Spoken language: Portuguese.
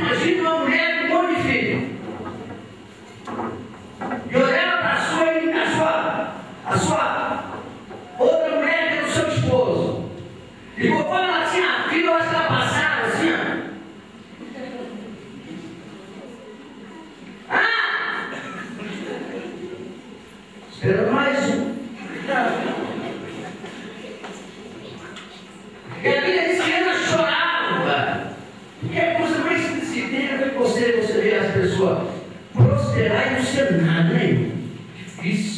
imagina uma mulher com um monte de filho. E olhava para a sua outra mulher que era o seu esposo. E quando ela tinha filho, eu acho que ela passava assim, ó. Esperando mais um. E a Bíblia diz que ela chorava. E a coisa mais significativa é que você vê as pessoas prosperar e não ser nada, né? Difícil.